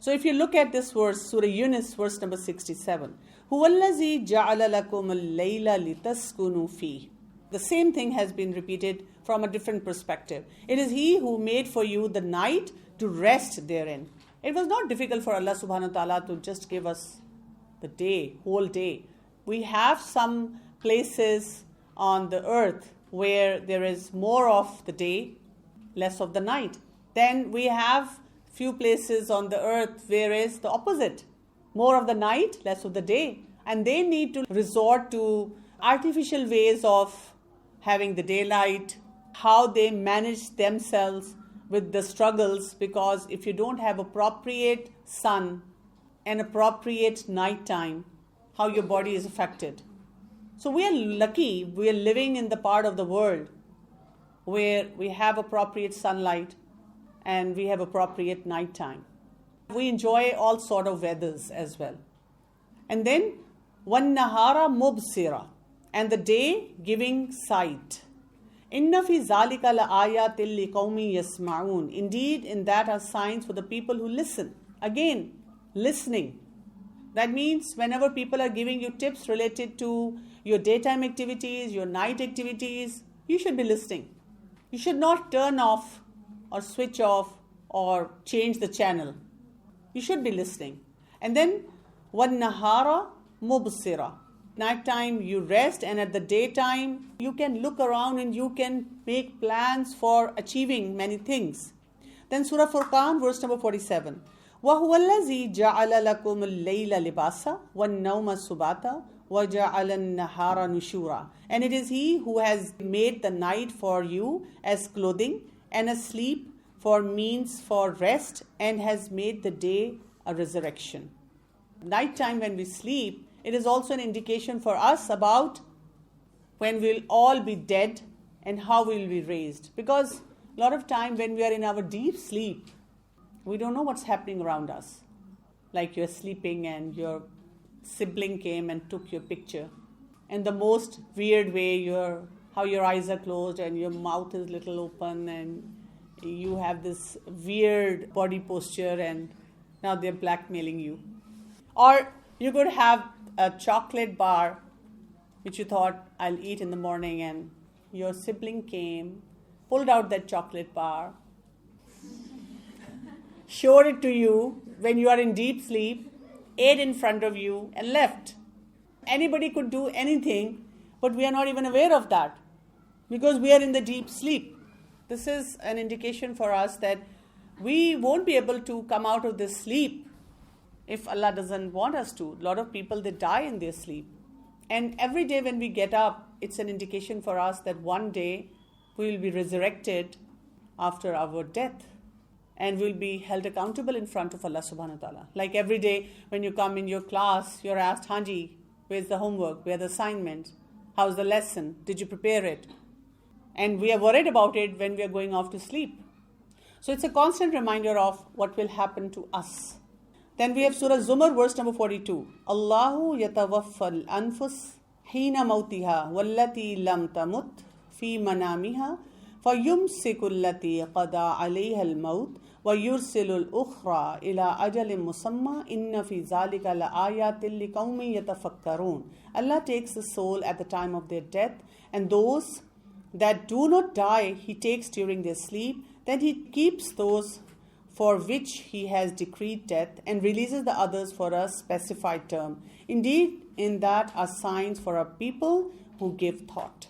So if you look at this verse, Surah Yunus, verse number 67, هُوَ الَّذِي جَعَلَ لَكُمُ اللَّيْلَ لِتَسْكُنُوا فِيهِ. The same thing has been repeated from a different perspective. It is He who made for you the night to rest therein. It was not difficult for Allah subhanahu wa ta'ala to just give us the day, whole day. We have some places on the earth where there is more of the day, less of the night. Then we have few places on the earth where is the opposite, more of the night, less of the day. And they need to resort to artificial ways of having the daylight, how they manage themselves with the struggles, because if you don't have appropriate sun and appropriate night time, how your body is affected. So we are lucky, we are living in the part of the world where we have appropriate sunlight and we have appropriate night time. We enjoy all sort of weathers as well. And then, وَالنَّهَارَ مُبْصِرًا, and the day giving sight. إِنَّ فِي ذَلِكَ لَآيَاتٍ لِقَوْمٍ يَسْمَعُونَ. Indeed, in that are signs for the people who listen. Again, listening. That means whenever people are giving you tips related to your daytime activities, your night activities, you should be listening. You should not turn off or switch off or change the channel. You should be listening. And then, وَالنَّهَارَ مُبْصِرًا. Nighttime you rest, and at the daytime you can look around and you can make plans for achieving many things. Then Surah Furqan, verse number 47. وَهُوَ الَّذِي جَعَلَ لَكُمُ اللَّيْلَ لِبَاسًا وَالنَّوْمَ سُبَاتًا وَجَعَلَ النَّهَارَ نُشُورًا. And it is He who has made the night for you as clothing and a sleep for means for rest, and has made the day a resurrection. Nighttime when we sleep, it is also an indication for us about when we'll all be dead and how we'll be raised. Because a lot of time when we are in our deep sleep, we don't know what's happening around us. Like you're sleeping and your sibling came and took your picture. And the most weird way, how your eyes are closed and your mouth is little open and you have this weird body posture, and now they're blackmailing you. Or you could have a chocolate bar which you thought I'll eat in the morning, and your sibling came, pulled out that chocolate bar, showed it to you when you are in deep sleep, ate in front of you and left. Anybody could do anything, but we are not even aware of that because we are in the deep sleep. This is an indication for us that we won't be able to come out of this sleep if Allah doesn't want us to. A lot of people, they die in their sleep. And every day when we get up, it's an indication for us that one day we will be resurrected after our death. And we'll be held accountable in front of Allah subhanahu wa ta'ala. Like every day when you come in your class, you're asked, Hanji, where's the homework? Where's the assignment? How's the lesson? Did you prepare it? And we are worried about it when we are going off to sleep. So it's a constant reminder of what will happen to us. Then we have Surah Zumar, verse number 42. Allahu yatawaffal anfus hina mautiha wallati lam tamut fi manamiha فَيُمْسِكُ الَّتِي قَضَى عَلَيْهَا الْمَوْتِ وَيُرْسِلُ الْأُخْرَى إِلَىٰ أَجَلٍ مُّسَمًّى إِنَّ فِي ذَلِكَ لَآيَاتٍ لِقَوْمٍ يَتَفَكَّرُونَ. Allah takes the soul at the time of their death, and those that do not die, He takes during their sleep. Then He keeps those for which He has decreed death and releases the others for a specified term. Indeed, in that are signs for a people who give thought.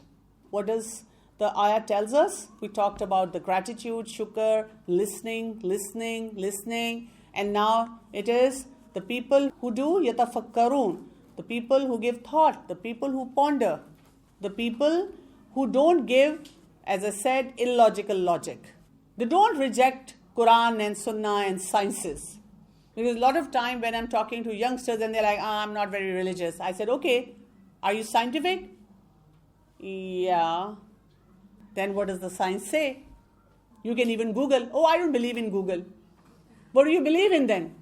What does the ayah tells us? We talked about the gratitude, shukr, listening, and now it is the people who do yatafakkarun, the people who give thought, the people who ponder, the people who don't give, as I said, illogical logic. They don't reject Quran and Sunnah and sciences. Because a lot of time when I'm talking to youngsters and they're like, I'm not very religious. I said, okay, are you scientific? Yeah. Then what does the science say? You can even Google. Oh, I don't believe in Google. What do you believe in then?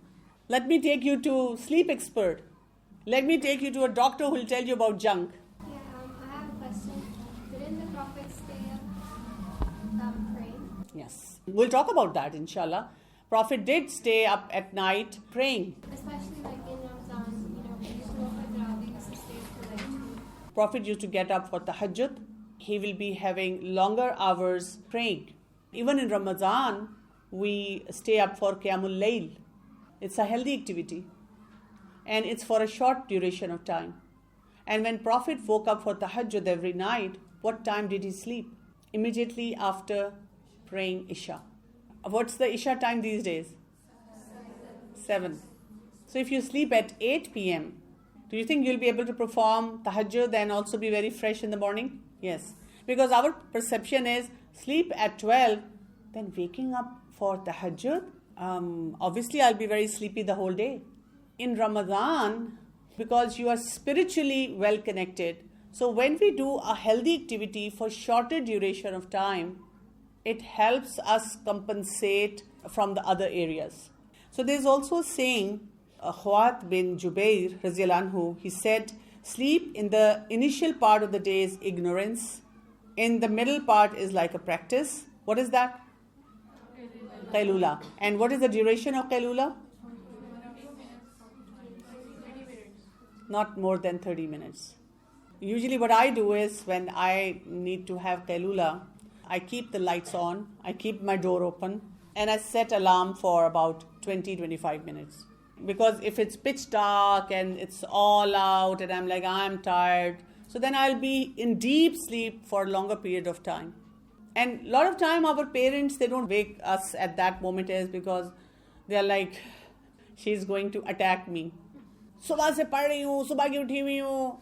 Let me take you to sleep expert. Let me take you to a doctor who will tell you about junk. Yeah, I have a question. Didn't the prophets stay up praying? Yes. We'll talk about that, inshallah. Prophet did stay up at night praying. Especially like in Ramadan, we used to go for Tarawih, we used to stay for like 2. Prophet used to get up for tahajjud. He will be having longer hours praying. Even in Ramadan, we stay up for Qiyamul Layl. It's a healthy activity. And it's for a short duration of time. And when Prophet woke up for tahajjud every night, what time did he sleep? Immediately after praying Isha. What's the Isha time these days? 7. So if you sleep at 8 p.m., do you think you'll be able to perform tahajjud and also be very fresh in the morning? Yes. Because our perception is sleep at 12, then waking up for tahajjud, obviously I'll be very sleepy the whole day. In Ramadan, because you are spiritually well connected, so when we do a healthy activity for shorter duration of time, it helps us compensate from the other areas. So there's also a saying, Khuat bin Jubair, Radhiyallahu anhu, he said, sleep in the initial part of the day is ignorance. In the middle part is like a practice. What is that? Qailula. And what is the duration of Qailula? Not more than 30 minutes. Usually what I do is when I need to have Qailula, I keep the lights on, I keep my door open, and I set alarm for about 20-25 minutes. Because if it's pitch dark and it's all out and I'm like, I'm tired, so then I'll be in deep sleep for a longer period of time. And a lot of time our parents, they don't wake us at that moment is because they're like, she's going to attack me. Subah se pad rahi hu, subah ki uthi hui hu.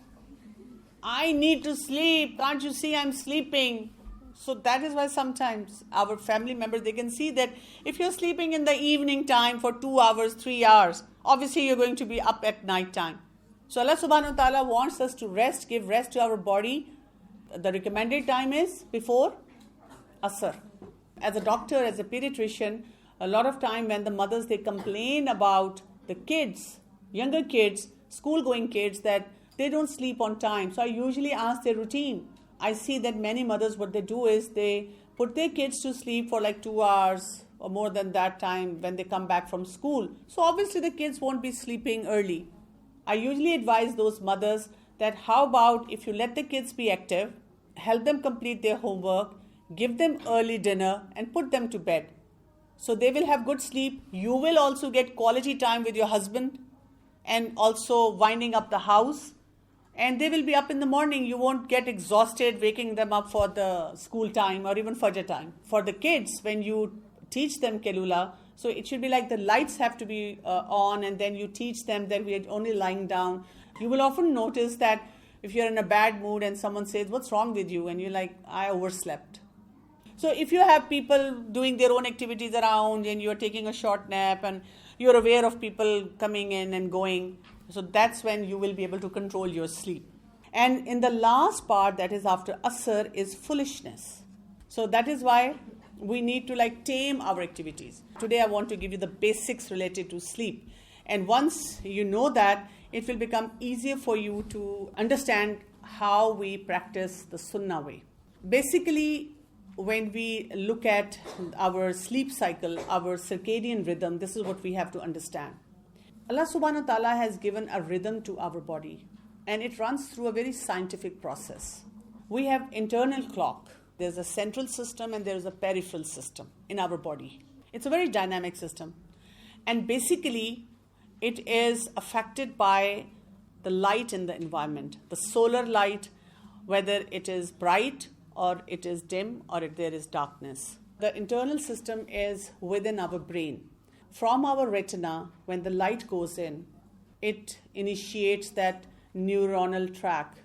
I need to sleep. Can't you see I'm sleeping? So that is why sometimes our family members, they can see that if you're sleeping in the evening time for 2 hours, 3 hours, obviously you're going to be up at night time. So Allah subhanahu wa ta'ala wants us to rest, give rest to our body. The recommended time is before Asr. As a doctor, as a pediatrician, a lot of time when the mothers, they complain about the kids, younger kids, school-going kids, that they don't sleep on time. So I usually ask their routine. I see that many mothers, what they do is they put their kids to sleep for like 2 hours or more than that time when they come back from school. So obviously the kids won't be sleeping early. I usually advise those mothers that how about if you let the kids be active, help them complete their homework, give them early dinner and put them to bed. So they will have good sleep. You will also get quality time with your husband and also winding up the house. And they will be up in the morning. You won't get exhausted waking them up for the school time or even Fajr time. For the kids, when you teach them Qailula, so it should be like the lights have to be on and then you teach them that we are only lying down. You will often notice that if you're in a bad mood and someone says, what's wrong with you? And you're like, I overslept. So if you have people doing their own activities around and you're taking a short nap and you're aware of people coming in and going, so that's when you will be able to control your sleep. And in the last part, that is after Asr, is foolishness. So that is why we need to tame our activities. Today I want to give you the basics related to sleep. And once you know that, it will become easier for you to understand how we practice the Sunnah way. Basically, when we look at our sleep cycle, our circadian rhythm, this is what we have to understand. Allah subhanahu wa ta'ala has given a rhythm to our body and it runs through a very scientific process. We have internal clock. There's a central system and there's a peripheral system in our body. It's a very dynamic system. And basically, it is affected by the light in the environment, the solar light, whether it is bright or it is dim or if there is darkness. The internal system is within our brain. From our retina, when the light goes in, it initiates that neuronal track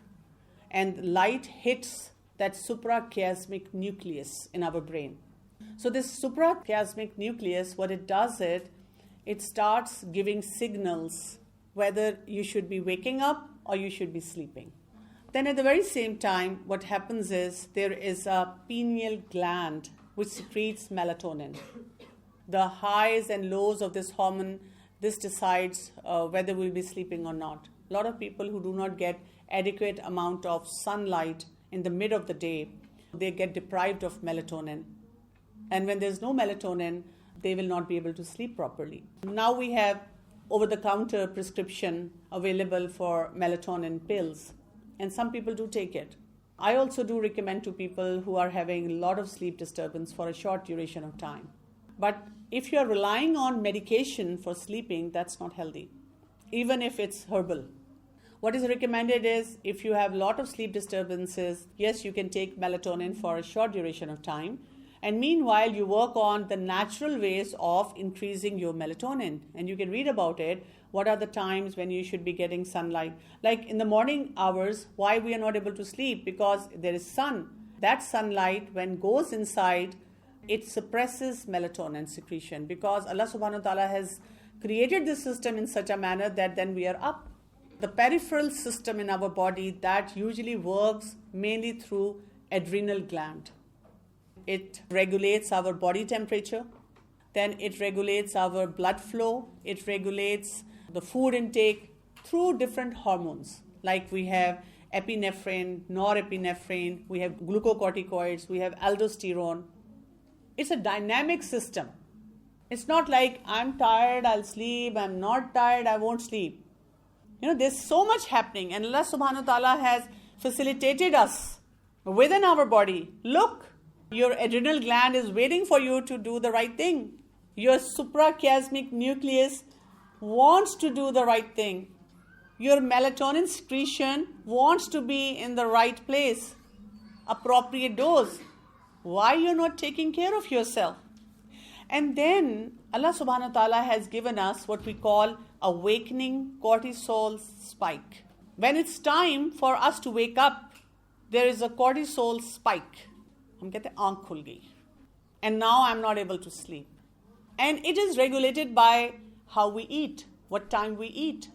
and light hits that suprachiasmatic nucleus in our brain. So this suprachiasmatic nucleus, what it does it starts giving signals whether you should be waking up or you should be sleeping. Then at the very same time, what happens is there is a pineal gland which secretes melatonin. The highs and lows of this hormone, this decides whether we'll be sleeping or not. A lot of people who do not get adequate amount of sunlight in the mid of the day, they get deprived of melatonin. And when there's no melatonin, they will not be able to sleep properly. Now we have over-the-counter prescription available for melatonin pills, and some people do take it. I also do recommend to people who are having a lot of sleep disturbance for a short duration of time. But if you're relying on medication for sleeping, that's not healthy, even if it's herbal. What is recommended is if you have a lot of sleep disturbances, yes, you can take melatonin for a short duration of time. And meanwhile, you work on the natural ways of increasing your melatonin. And you can read about it. What are the times when you should be getting sunlight? Like in the morning hours, why we are not able to sleep? Because there is sun. That sunlight, when goes inside, it suppresses melatonin secretion. Because Allah subhanahu wa ta'ala has created this system in such a manner that then we are up. The peripheral system in our body that usually works mainly through adrenal gland. It regulates our body temperature, then it regulates our blood flow, it regulates the food intake through different hormones. Like we have epinephrine, norepinephrine, we have glucocorticoids, we have aldosterone. It's a dynamic system. It's not like I'm tired, I'll sleep, I'm not tired, I won't sleep. There's so much happening, and Allah subhanahu wa ta'ala has facilitated us within our body. Look, your adrenal gland is waiting for you to do the right thing. Your suprachiasmatic nucleus wants to do the right thing. Your melatonin secretion wants to be in the right place, appropriate dose. Why you're not taking care of yourself? And then Allah subhanahu wa ta'ala has given us what we call awakening cortisol spike. When it's time for us to wake up, there is a cortisol spike. हम कहते हैं आँख खुल गई. And now I'm not able to sleep. And it is regulated by how we eat, what time we eat.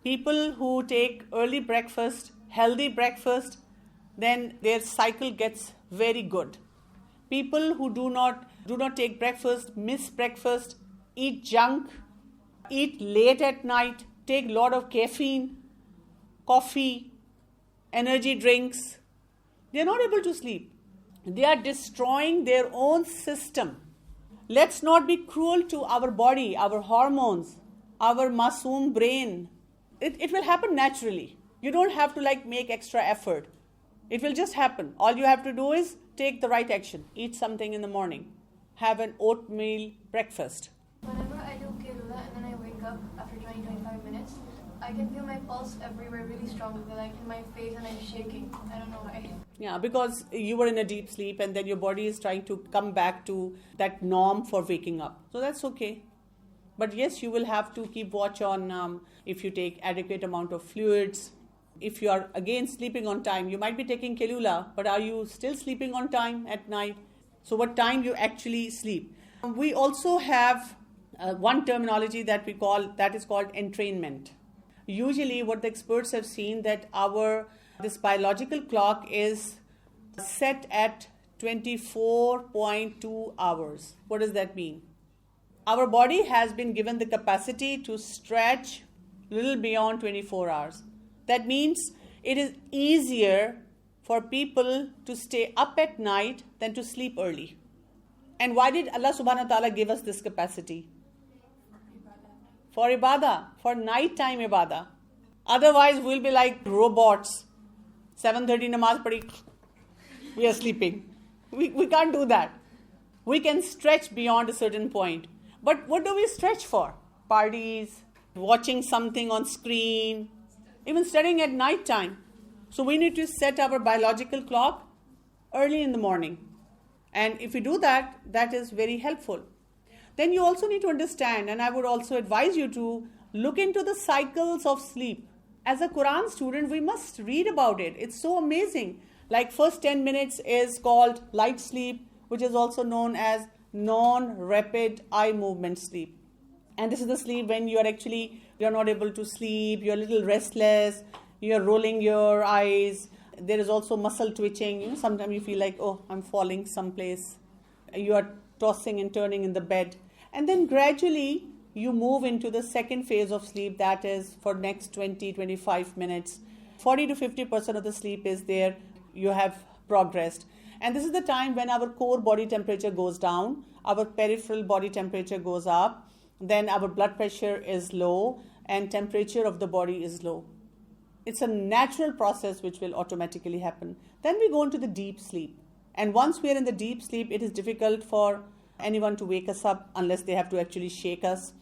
People who take early breakfast, healthy breakfast, then their cycle gets very good. People who do not take breakfast, miss breakfast, eat junk, eat late at night, take a lot of caffeine, coffee, energy drinks, they're not able to sleep. They are destroying their own system. Let's not be cruel to our body, our hormones, our masoom brain. It will happen naturally. You don't have to make extra effort. It will just happen. All you have to do is take the right action. Eat something in the morning. Have an oatmeal breakfast. Whenever I do Kerala and then I wake up after 20-25 minutes, I can feel my pulse everywhere really strong, like in my face, and I'm shaking. I don't know why. Yeah, because you were in a deep sleep and then your body is trying to come back to that norm for waking up. So that's okay. But yes, you will have to keep watch on if you take adequate amount of fluids. If you are again sleeping on time, you might be taking Kelula, but are you still sleeping on time at night? So what time you actually sleep? We also have one terminology that is called entrainment. Usually what the experts have seen that this biological clock is set at 24.2 hours. What does that mean? Our body has been given the capacity to stretch a little beyond 24 hours. That means it is easier for people to stay up at night than to sleep early. And why did Allah subhanahu wa ta'ala give us this capacity? For ibadah, for nighttime ibadah. Otherwise, we'll be like robots. 7:30 namaz padi, we are sleeping. We can't do that. We can stretch beyond a certain point. But what do we stretch for? Parties, watching something on screen, even studying at night time. So we need to set our biological clock early in the morning. And if we do that, that is very helpful. Then you also need to understand, and I would also advise you to look into the cycles of sleep. As a Quran student, we must read about it. It's so amazing. Like first 10 minutes is called light sleep, which is also known as non-rapid eye movement sleep. And this is the sleep when you're not able to sleep, you're a little restless, you're rolling your eyes. There is also muscle twitching. Sometimes you feel like, oh, I'm falling someplace. You are tossing and turning in the bed. And then gradually you move into the second phase of sleep, that is for next 20-25 minutes. 40 to 50% of the sleep is there. You have progressed. And this is the time when our core body temperature goes down. our peripheral body temperature goes up, then our blood pressure is low, and temperature of the body is low. It's a natural process which will automatically happen. Then we go into the deep sleep. And once we are in the deep sleep, it is difficult for anyone to wake us up unless they have to actually shake us.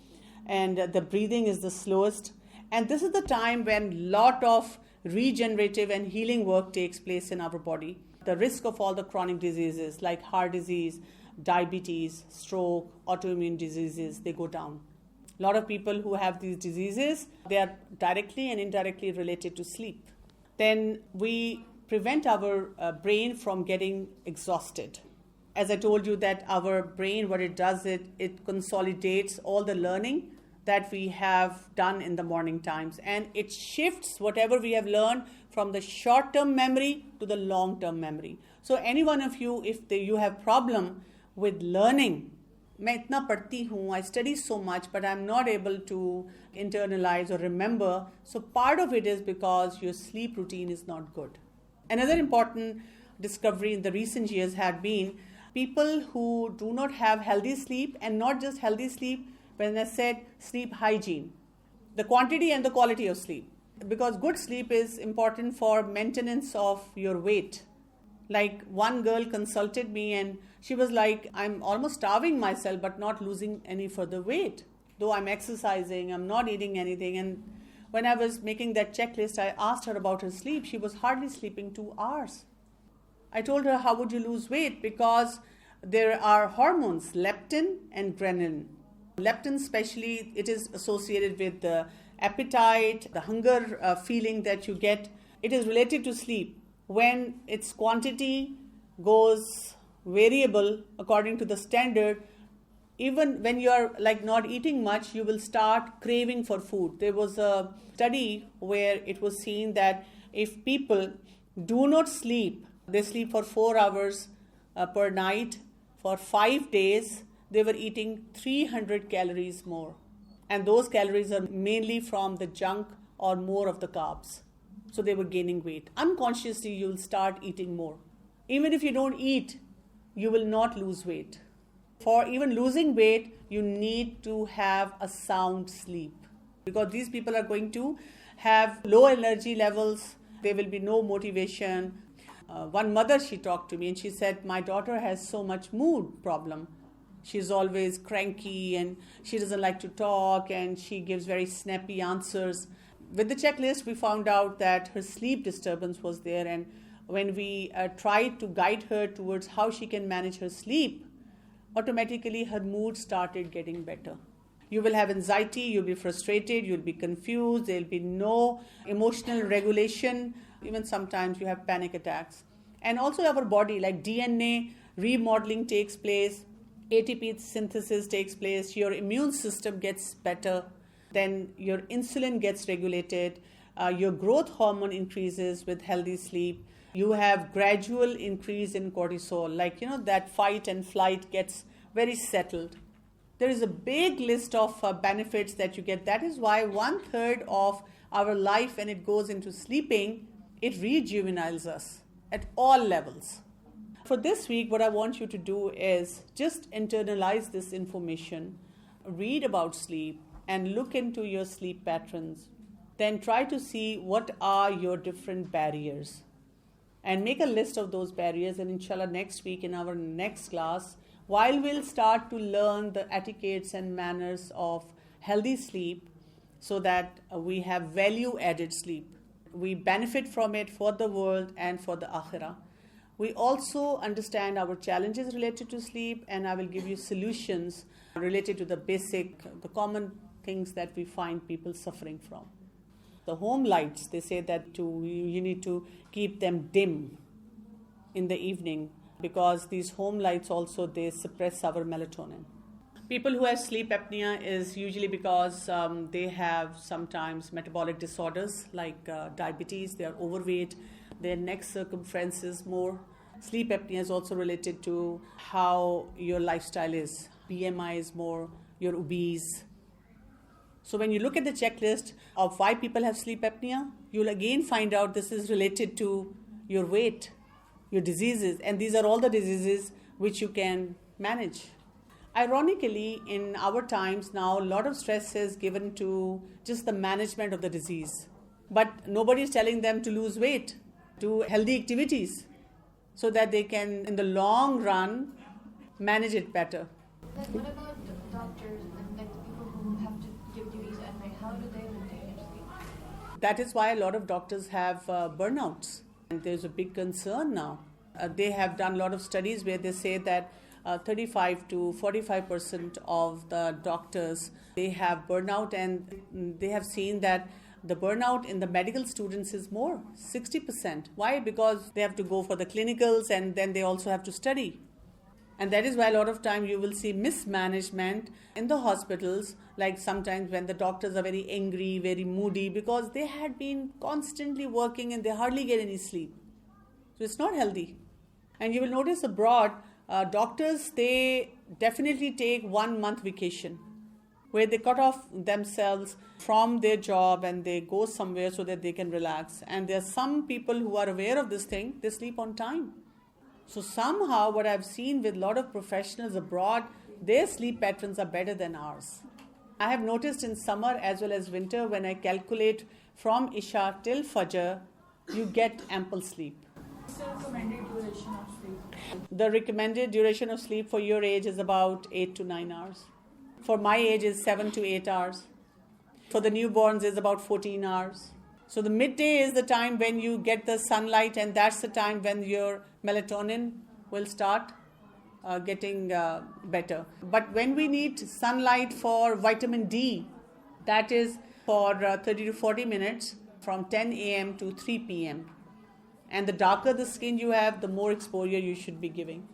And the breathing is the slowest. And this is the time when lot of regenerative and healing work takes place in our body. The risk of all the chronic diseases like heart disease, diabetes, stroke, autoimmune diseases, they go down. A lot of people who have these diseases, they are directly and indirectly related to sleep. Then we prevent our brain from getting exhausted. As I told you that our brain, what it does, it consolidates all the learning that we have done in the morning times, and it shifts whatever we have learned from the short-term memory to the long-term memory. So any one of you, if you have problem with learning, मैं इतना पढ़ती हूँ, I study so much, but I'm not able to internalize or remember. So part of it is because your sleep routine is not good. Another important discovery in the recent years had been people who do not have healthy sleep, and not just healthy sleep, when I said sleep hygiene, the quantity and the quality of sleep. Because good sleep is important for maintenance of your weight. Like one girl consulted me and she was like, I'm almost starving myself but not losing any further weight. Though I'm exercising, I'm not eating anything. And when I was making that checklist, I asked her about her sleep. She was hardly sleeping 2 hours. I told her, how would you lose weight? Because there are hormones, leptin and ghrelin. Leptin especially, it is associated with the appetite, the hunger feeling that you get. It is related to sleep. When its quantity goes variable according to the standard, even when you are like not eating much, you will start craving for food. There was a study where it was seen that if people do not sleep, they sleep for 4 hours per night for 5 days, they were eating 300 calories more. And those calories are mainly from the junk or more of the carbs. So they were gaining weight. Unconsciously, you will start eating more. Even if you don't eat, you will not lose weight. For even losing weight, you need to have a sound sleep. Because these people are going to have low energy levels. There will be no motivation. One mother, she talked to me and she said, my daughter has so much mood problem. She's always cranky and she doesn't like to talk and she gives very snappy answers. With the checklist, we found out that her sleep disturbance was there, and when we tried to guide her towards how she can manage her sleep, automatically her mood started getting better. You will have anxiety, you'll be frustrated, you'll be confused, there'll be no emotional regulation, even sometimes you have panic attacks. And also our body, like DNA remodeling takes place, ATP synthesis takes place, your immune system gets better, then your insulin gets regulated, your growth hormone increases with healthy sleep. You have gradual increase in cortisol, like, that fight and flight gets very settled. There is a big list of benefits that you get. That is why 1/3 of our life, when it goes into sleeping, it rejuvenates us at all levels. For this week, what I want you to do is just internalize this information, read about sleep, and look into your sleep patterns. Then try to see what are your different barriers. And make a list of those barriers, and inshallah next week in our next class, while we'll start to learn the etiquettes and manners of healthy sleep so that we have value-added sleep. We benefit from it for the world and for the akhirah. We also understand our challenges related to sleep, and I will give you solutions related to the common things that we find people suffering from. The home lights, they say that you need to keep them dim in the evening because these home lights also, they suppress our melatonin. People who have sleep apnea is usually because they have sometimes metabolic disorders like diabetes, they are overweight, their neck circumference is more. Sleep apnea is also related to how your lifestyle is. BMI is more, you're obese. So when you look at the checklist of why people have sleep apnea, you'll again find out this is related to your weight, your diseases, and these are all the diseases which you can manage. Ironically, in our times now, a lot of stress is given to just the management of the disease. But nobody is telling them to lose weight, do healthy activities, so that they can, in the long run, manage it better. Then what about the doctors and like the people who have to give duties at night? How do they maintain their sleep? That is why a lot of doctors have burnouts. And there's a big concern now. They have done a lot of studies where they say that 35 to 45% of the doctors, they have burnout, and they have seen that the burnout in the medical students is more, 60%. Why? Because they have to go for the clinicals and then they also have to study. And that is why a lot of time you will see mismanagement in the hospitals, like sometimes when the doctors are very angry, very moody, because they had been constantly working and they hardly get any sleep. So it's not healthy. And you will notice abroad, doctors, they definitely take 1 month vacation where they cut off themselves from their job and they go somewhere so that they can relax. And there are some people who are aware of this thing, they sleep on time. So somehow what I've seen with a lot of professionals abroad, their sleep patterns are better than ours. I have noticed in summer as well as winter, when I calculate from Isha till Fajr, you get ample sleep. What's the recommended duration of sleep? The recommended duration of sleep for your age is about 8 to 9 hours. For my age is 7 to 8 hours. For the newborns is about 14 hours. So the midday is the time when you get the sunlight, and that's the time when your melatonin will start getting better. But when we need sunlight for vitamin D, that is for 30 to 40 minutes from 10 a.m. to 3 p.m. And the darker the skin you have, the more exposure you should be giving.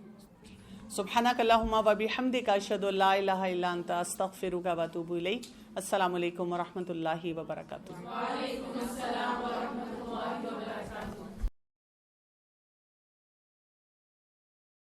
Subhanak Allahumma wa bihamdika ashhadu an la ilaha illa anta astaghfiruka wa atubu ilayk. Assalamu alaikum wa rahmatullahi wa barakatuh. Wa alaikum assalam wa rahmatullahi.